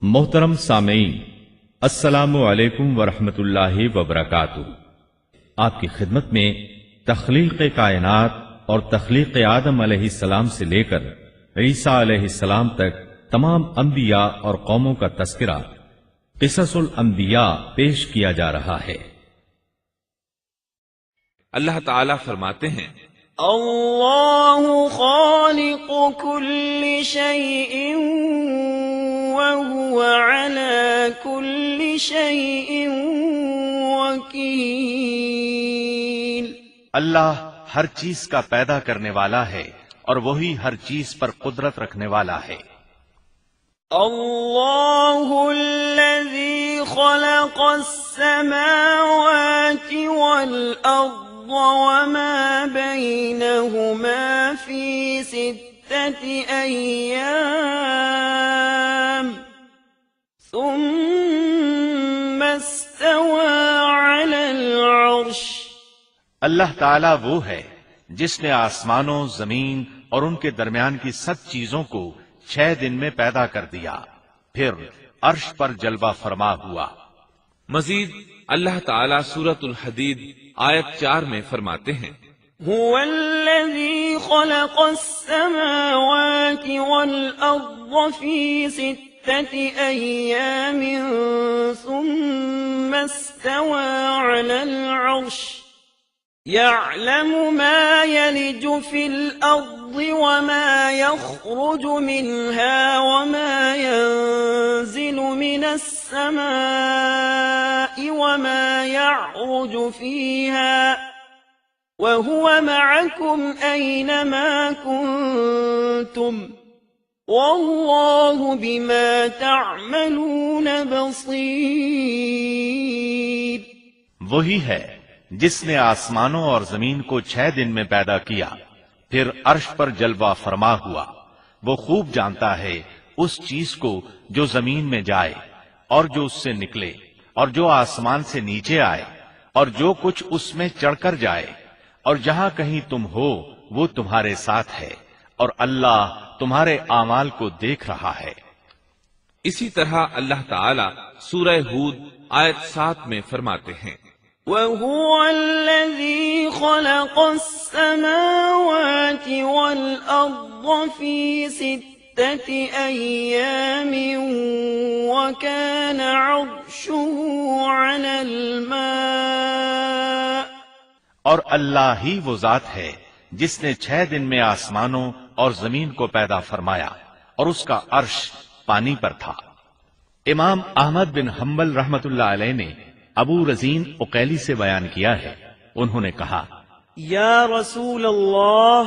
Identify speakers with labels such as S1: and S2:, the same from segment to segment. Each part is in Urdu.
S1: محترم سامعین، السلام علیکم ورحمۃ اللہ وبرکاتہ۔ آپ کی خدمت میں تخلیق کائنات اور تخلیق آدم علیہ السلام سے لے کر عیسیٰ علیہ السلام تک تمام انبیاء اور قوموں کا تذکرہ قصص الانبیاء پیش کیا جا رہا ہے۔
S2: اللہ تعالیٰ فرماتے ہیں،
S3: اللہ خالق کل شیء وهو على كل شيء وكيل۔
S4: اللہ ہر چیز کا پیدا کرنے والا ہے اور وہی ہر چیز پر قدرت رکھنے والا ہے۔
S3: اللہ الذي خلق السماوات والأرض وما بينهما في 6 أيام ثم استوى على العرش۔
S4: اللہ تعالیٰ وہ ہے جس نے آسمانوں، زمین اور ان کے درمیان کی سب چیزوں کو 6 دن میں پیدا کر دیا، پھر عرش پر جلوہ فرما ہوا۔
S2: مزید اللہ تعالیٰ سورۃ الحدید آیت 4 میں فرماتے ہیں،
S3: هو الذي خلق السماوات والأرض في 6 أيام ثم استوى على العرش يعلم ما يلج في الأرض وما يخرج منها وما ينزل من السماء وما يعرج فيها وهو معكم أينما كنتم والله بما تعملون بصير۔
S4: وہی ہے جس نے آسمانوں اور زمین کو 6 دن میں پیدا کیا، پھر عرش پر جلوہ فرما ہوا۔ وہ خوب جانتا ہے اس چیز کو جو زمین میں جائے اور جو اس سے نکلے، اور جو آسمان سے نیچے آئے، اور جو کچھ اس میں چڑھ کر جائے، اور جہاں کہیں تم ہو وہ تمہارے ساتھ ہے، اور اللہ تمہارے اعمال کو دیکھ رہا ہے۔
S2: اسی طرح اللہ تعالیٰ سورہ ہود آیت 7 میں فرماتے ہیں،
S3: وَهُوَ الَّذِي خَلَقَ السَّمَاوَاتِ وَالْأَرْضَ فِي 6 أَيَّامٍ وَكَانَ عَرْشُهُ عَلَى الْمَاءِ۔
S4: اور اللہ ہی وہ ذات ہے جس نے 6 دن میں آسمانوں اور زمین کو پیدا فرمایا اور اس کا عرش پانی پر تھا۔ امام احمد بن حنبل رحمت اللہ علیہ نے ابو رزین عقیلی سے بیان کیا ہے، انہوں نے کہا،
S3: یا رسول اللہ،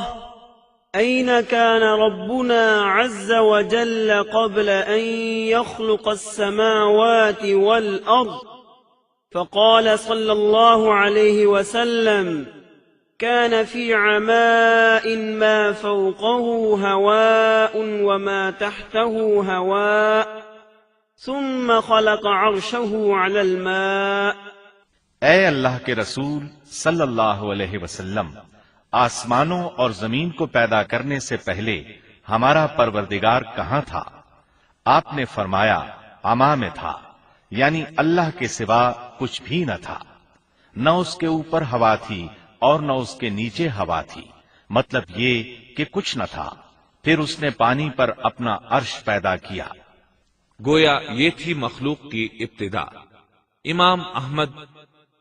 S3: أين كان ربنا عز وجل قبل أن يخلق السماوات والأرض؟ فقال صلى الله عليه وسلم، كان في عماء ما فوقه هواء وما تحته هواء ثم خلق عرشه على الماء۔
S4: اے اللہ کے رسول صلی اللہ علیہ وسلم، آسمانوں اور زمین کو پیدا کرنے سے پہلے ہمارا پروردگار کہاں تھا؟ آپ نے فرمایا عما میں تھا، یعنی اللہ کے سوا کچھ بھی نہ تھا، نہ اس کے اوپر ہوا تھی اور نہ اس کے نیچے ہوا تھی، مطلب یہ کہ کچھ نہ تھا، پھر اس نے پانی پر اپنا عرش پیدا کیا۔
S2: گویا یہ تھی مخلوق کی ابتدا۔ امام احمد،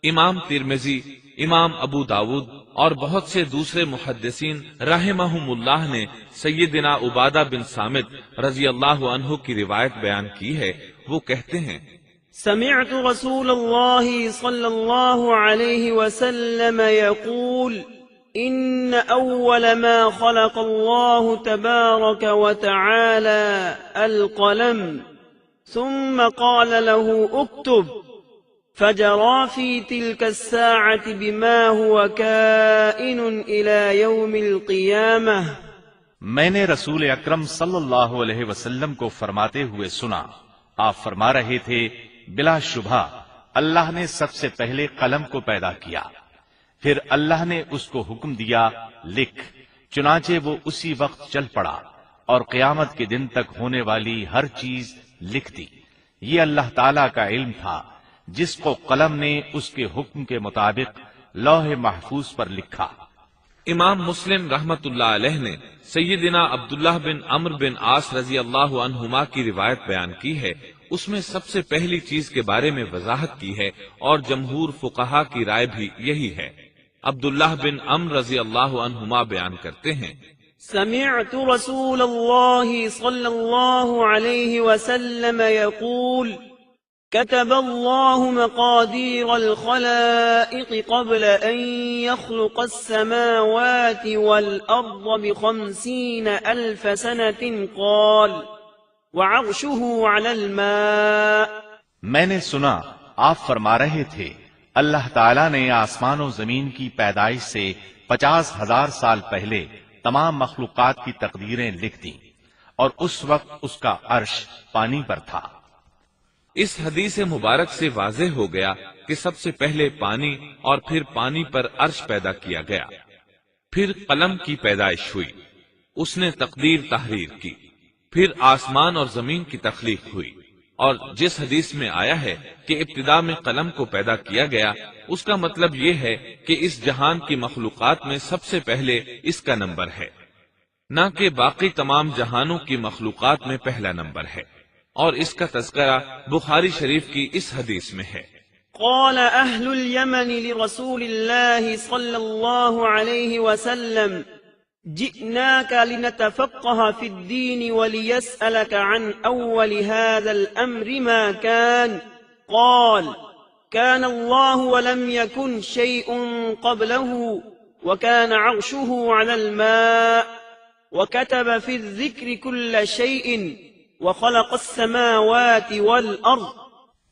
S2: امام ترمذی، امام ابو داود اور بہت سے دوسرے محدثین رحمہم اللہ نے سیدنا عبادہ بن صامت رضی اللہ عنہ کی روایت بیان کی ہے۔ وہ کہتے ہیں،
S3: سمعت رسول اللہ صلی اللہ علیہ وسلم يقول ان اول ما خلق اللہ تبارک وتعالى القلم ثم قال له اكتب فجرى في تلك الساعة بما هو كائن إلى يوم القيامة۔
S4: میں نے رسول اکرم صلی اللہ علیہ وسلم کو فرماتے ہوئے سنا، آپ فرما رہے تھے، بلا شبہ اللہ نے سب سے پہلے قلم کو پیدا کیا، پھر اللہ نے اس کو حکم دیا لکھ، چنانچہ وہ اسی وقت چل پڑا اور قیامت کے دن تک ہونے والی ہر چیز لکھ دی۔ یہ اللہ تعالیٰ کا علم تھا جس کو قلم نے اس کے حکم کے مطابق لوح محفوظ پر لکھا۔
S2: امام مسلم رحمت اللہ علیہ نے سیدنا عبداللہ بن عمرو بن عاص رضی اللہ عنہما کی روایت بیان کی ہے، اس میں سب سے پہلی چیز کے بارے میں وضاحت کی ہے اور جمہور فقہا کی رائے بھی یہی ہے۔ عبداللہ بن عمرو رضی اللہ عنہما بیان کرتے ہیں،
S3: سمعت رسول اللہ صلی اللہ علیہ وسلم يقول كتب الله مقادير الخلائق قبل أن يخلق السماوات والأرض ب50,000 سنة قال وعرشه على الماء۔
S4: میں نے سنا آپ فرما رہے تھے اللہ تعالیٰ نے آسمان و زمین کی پیدائش سے 50,000 سال پہلے تمام مخلوقات کی تقدیریں لکھ دیں اور اس وقت اس کا عرش پانی پر تھا۔
S2: اس حدیث مبارک سے واضح ہو گیا کہ سب سے پہلے پانی اور پھر پانی پر عرش پیدا کیا گیا، پھر قلم کی پیدائش ہوئی، اس نے تقدیر تحریر کی، پھر آسمان اور زمین کی تخلیق ہوئی، اور جس حدیث میں آیا ہے کہ ابتدا میں قلم کو پیدا کیا گیا، اس کا مطلب یہ ہے کہ اس جہان کی مخلوقات میں سب سے پہلے اس کا نمبر ہے، نہ کہ باقی تمام جہانوں کی مخلوقات میں پہلا نمبر ہے، اور اس کا تذکرہ بخاری شریف کی اس حدیث میں ہے۔
S3: قال أهل اليمن لرسول الله صلى الله عليه وسلم جئناك لنتفقه في الدين وليسألك عن أول هذا الأمر ما كان قال كان الله ولم يكن شيء قبله وكان عرشه على الماء وكتب في الذكر كل شيء وخلق السماوات والأرض۔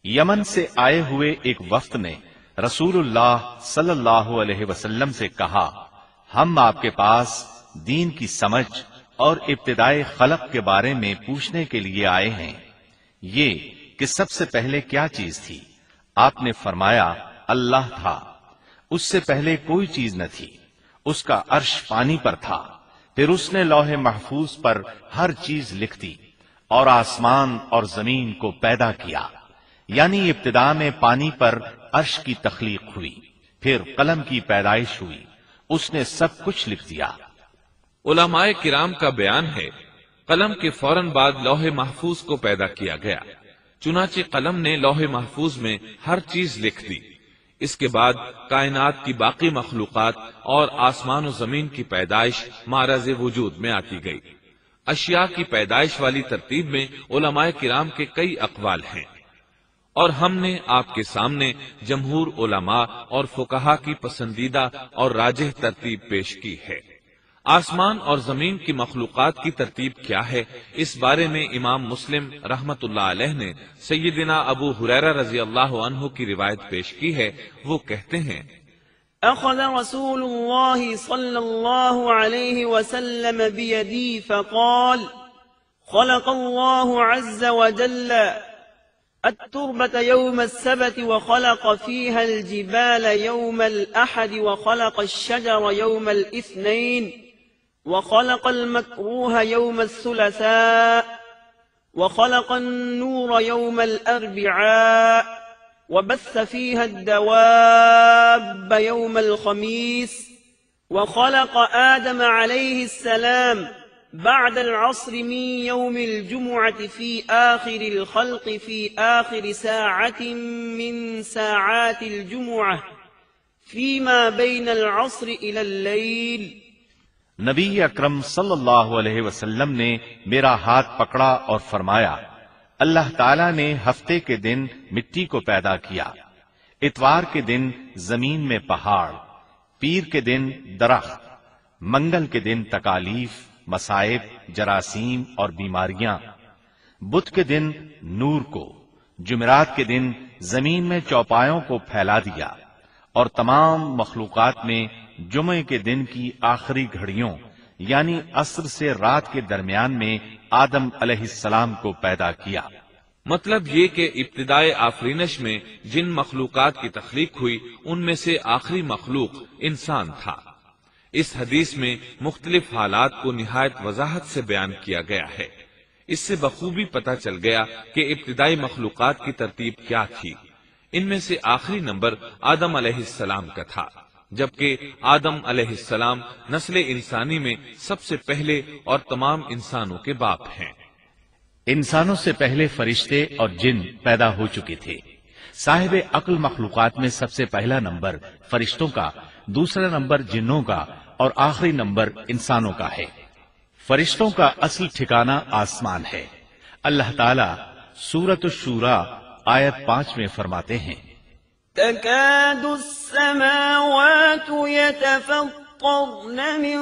S4: یمن سے آئے ہوئے ایک وفد نے رسول اللہ صلی اللہ علیہ وسلم سے کہا، ہم آپ کے پاس دین کی سمجھ اور ابتدائی خلق کے بارے میں پوچھنے کے لیے آئے ہیں، یہ کہ سب سے پہلے کیا چیز تھی؟ آپ نے فرمایا اللہ تھا، اس سے پہلے کوئی چیز نہ تھی، اس کا عرش پانی پر تھا، پھر اس نے لوح محفوظ پر ہر چیز لکھ دی اور آسمان اور زمین کو پیدا کیا، یعنی ابتدا میں پانی پر عرش کی تخلیق ہوئی، پھر قلم کی پیدائش ہوئی، اس نے سب کچھ لکھ دیا۔
S2: علماء کرام کا بیان ہے، قلم کے فوراً بعد لوح محفوظ کو پیدا کیا گیا، چنانچہ قلم نے لوح محفوظ میں ہر چیز لکھ دی۔ اس کے بعد کائنات کی باقی مخلوقات اور آسمان و زمین کی پیدائش معرض وجود میں آتی گئی۔ اشیاء کی پیدائش والی ترتیب میں علماء کرام کے کئی اقوال ہیں، اور ہم نے آپ کے سامنے جمہور علماء اور فقہا کی پسندیدہ اور راجح ترتیب پیش کی ہے۔ آسمان اور زمین کی مخلوقات کی ترتیب کیا ہے، اس بارے میں امام مسلم رحمت اللہ علیہ نے سیدنا ابو ہریرہ رضی اللہ عنہ کی روایت پیش کی ہے۔ وہ کہتے ہیں،
S3: أخذ رسول الله صلى الله عليه وسلم بيدي فقال خلق الله عز وجل التربة يوم السبت وخلق فيها الجبال يوم الأحد وخلق الشجر يوم الاثنين وخلق المكروه يوم الثلاثاء وخلق النور يوم الأربعاء وبث فيها الدواب يوم الخميس وخلق آدم عليه السلام بعد العصر من يوم الجمعة في آخر الخلق في آخر ساعة من ساعات الجمعة فيما بين العصر إلى الليل۔
S4: نبی اکرم صلی اللہ علیہ وسلم نے میرا ہاتھ پکڑا اور فرمایا، اللہ تعالیٰ نے ہفتے کے دن مٹی کو پیدا کیا، اتوار کے دن زمین میں پہاڑ، پیر کے دن درخت، منگل کے دن تکالیف، مصائب، جراثیم اور بیماریاں، بدھ کے دن نور کو، جمعرات کے دن زمین میں چوپایوں کو پھیلا دیا، اور تمام مخلوقات میں جمعے کے دن کی آخری گھڑیوں یعنی عصر سے رات کے درمیان میں آدم علیہ السلام کو پیدا کیا۔
S2: مطلب یہ کہ ابتدائے آفرینش میں جن مخلوقات کی تخلیق ہوئی ان میں سے آخری مخلوق انسان تھا۔ اس حدیث میں مختلف حالات کو نہایت وضاحت سے بیان کیا گیا ہے۔ اس سے بخوبی پتہ چل گیا کہ ابتدائی مخلوقات کی ترتیب کیا تھی۔ ان میں سے آخری نمبر آدم علیہ السلام کا تھا، جبکہ آدم علیہ السلام نسل انسانی میں سب سے پہلے اور تمام انسانوں کے باپ ہیں۔
S4: انسانوں سے پہلے فرشتے اور جن پیدا ہو چکے تھے۔ صاحب عقل مخلوقات میں سب سے پہلا نمبر فرشتوں کا، دوسرا نمبر جنوں کا اور آخری نمبر انسانوں کا ہے۔ فرشتوں کا اصل ٹھکانہ آسمان ہے۔ اللہ تعالیٰ سورۃ الشورى آیت 5 میں فرماتے ہیں،
S3: تكاد السماوات يتفطرن من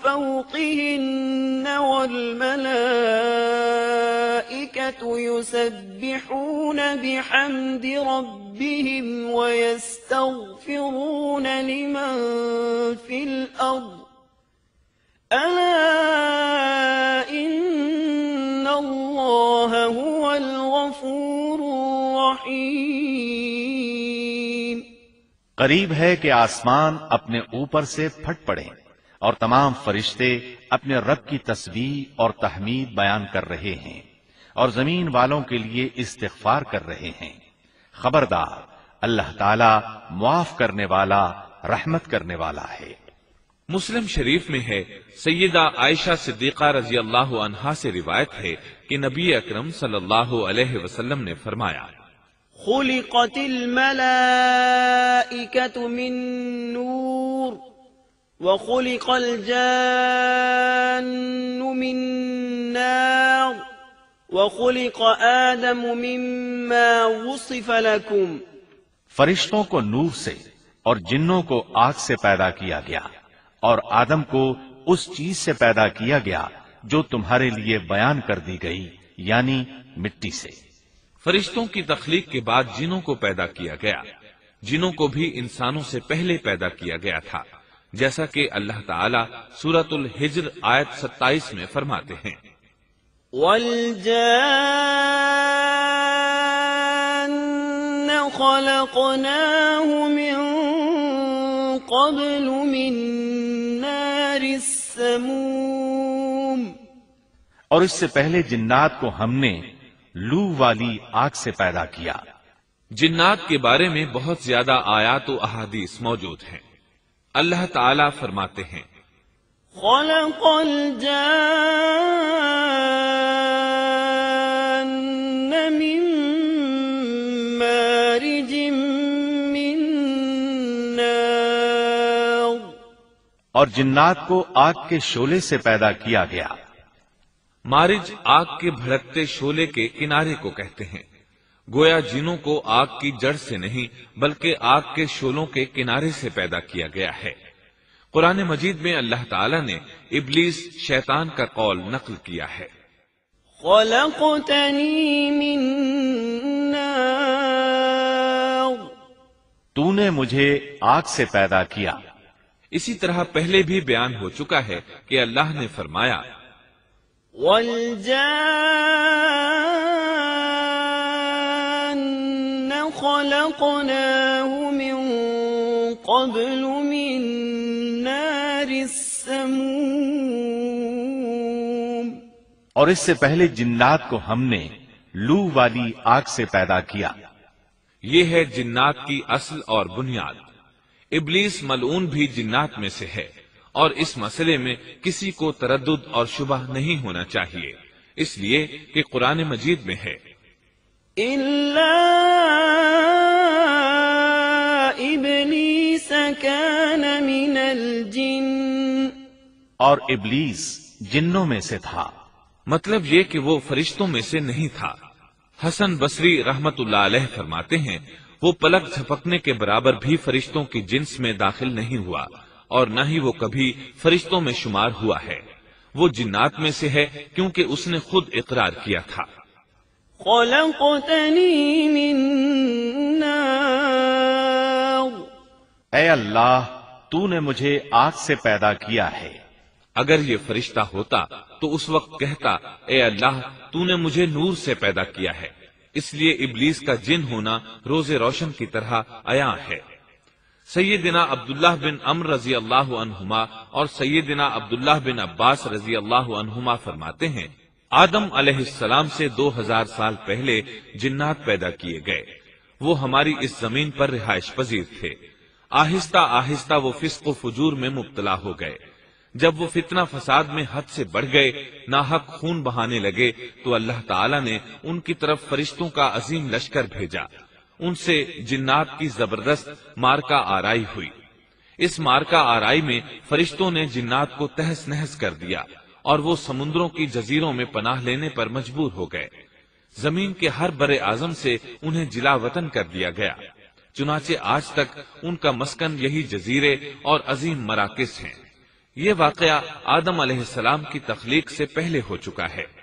S3: فوقهن والملائكة يسبحون بحمد ربهم ويستغفرون لمن في الأرض ألا إن الله هو الغفور الرحيم۔
S4: قریب ہے کہ آسمان اپنے اوپر سے پھٹ پڑے اور تمام فرشتے اپنے رب کی تسبیح اور تحمید بیان کر رہے ہیں اور زمین والوں کے لیے استغفار کر رہے ہیں۔ خبردار، اللہ تعالی معاف کرنے والا، رحمت کرنے والا ہے۔
S2: مسلم شریف میں ہے، سیدہ عائشہ صدیقہ رضی اللہ عنہا سے روایت ہے کہ نبی اکرم صلی اللہ علیہ وسلم نے فرمایا،
S3: خلقت الملائكة من نور وخلق الجان من نار وخلق آدم مما وصف لكم۔
S4: فرشتوں کو نور سے اور جنوں کو آگ سے پیدا کیا گیا اور آدم کو اس چیز سے پیدا کیا گیا جو تمہارے لیے بیان کر دی گئی، یعنی مٹی سے۔
S2: فرشتوں کی تخلیق کے بعد جنوں کو پیدا کیا گیا۔ جنوں کو بھی انسانوں سے پہلے پیدا کیا گیا تھا، جیسا کہ اللہ تعالیٰ سورۃ الحجر آیت 27 میں فرماتے ہیں،
S3: وَالْجَانَّ خَلَقْنَاهُ مِن قَبْلُ مِن نَّارِ السَّمُومِ۔
S4: اور اس سے پہلے جنات کو ہم نے لو والی آگ سے پیدا کیا۔
S2: جنات کے بارے میں بہت زیادہ آیات و احادیث موجود ہیں۔ اللہ تعالیٰ فرماتے ہیں،
S3: خلق الجان من مارج من نار۔
S4: اور جنات کو آگ کے شعلے سے پیدا کیا گیا۔
S2: مارج آگ کے بھڑکتے شعلے کے کنارے کو کہتے ہیں۔ گویا جنوں کو آگ کی جڑ سے نہیں بلکہ آگ کے شعلوں کے کنارے سے پیدا کیا گیا ہے۔ قرآن مجید میں اللہ تعالیٰ نے ابلیس شیطان کا قول نقل کیا ہے،
S3: خلقتنی من نار۔
S4: تو نے مجھے آگ سے پیدا کیا۔
S2: اسی طرح پہلے بھی بیان ہو چکا ہے کہ اللہ نے فرمایا،
S3: والجان خلقناه من قبل من نار السموم۔
S4: اور اس سے پہلے جنات کو ہم نے لو والی آگ سے پیدا کیا۔
S2: یہ ہے جنات کی اصل اور بنیاد۔ ابلیس ملعون بھی جنات میں سے ہے، اور اس مسئلے میں کسی کو تردد اور شبہ نہیں ہونا چاہیے، اس لیے کہ قرآن مجید میں ہے،
S3: إِلَّا إِبْلِيسَ كَانَ مِنَ الْجِنِّ۔
S4: اور ابلیس جنوں میں سے تھا۔
S2: مطلب یہ کہ وہ فرشتوں میں سے نہیں تھا۔ حسن بصری رحمت اللہ علیہ فرماتے ہیں، وہ پلک جھپکنے کے برابر بھی فرشتوں کی جنس میں داخل نہیں ہوا، اور نہ ہی وہ کبھی فرشتوں میں شمار ہوا ہے۔ وہ جنات میں سے ہے کیونکہ اس نے خود اقرار کیا تھا،
S3: خلقتنی من نار۔
S4: اے اللہ، تو نے مجھے آگ سے پیدا کیا ہے۔
S2: اگر یہ فرشتہ ہوتا تو اس وقت کہتا، اے اللہ تو نے مجھے نور سے پیدا کیا ہے۔ اس لیے ابلیس کا جن ہونا روز روشن کی طرح عیاں ہے۔ سیدنا عبداللہ بن عمرو رضی اللہ عنہما اور سیدنا عبداللہ بن عباس رضی اللہ عنہما فرماتے ہیں، آدم علیہ السلام سے 2000 سال پہلے جنات پیدا کیے گئے، وہ ہماری اس زمین پر رہائش پذیر تھے۔ آہستہ آہستہ وہ فسق و فجور میں مبتلا ہو گئے۔ جب وہ فتنہ فساد میں حد سے بڑھ گئے، ناحق خون بہانے لگے، تو اللہ تعالیٰ نے ان کی طرف فرشتوں کا عظیم لشکر بھیجا۔ ان سے جنات کی زبردست مارکا آرائی ہوئی۔ اس مارکا آرائی میں فرشتوں نے جنات کو تہس نہس کر دیا اور وہ سمندروں کی جزیروں میں پناہ لینے پر مجبور ہو گئے۔ زمین کے ہر بر اعظم سے انہیں جلا وطن کر دیا گیا، چنانچہ آج تک ان کا مسکن یہی جزیرے اور عظیم مراکز ہیں۔ یہ واقعہ آدم علیہ السلام کی تخلیق سے پہلے ہو چکا ہے۔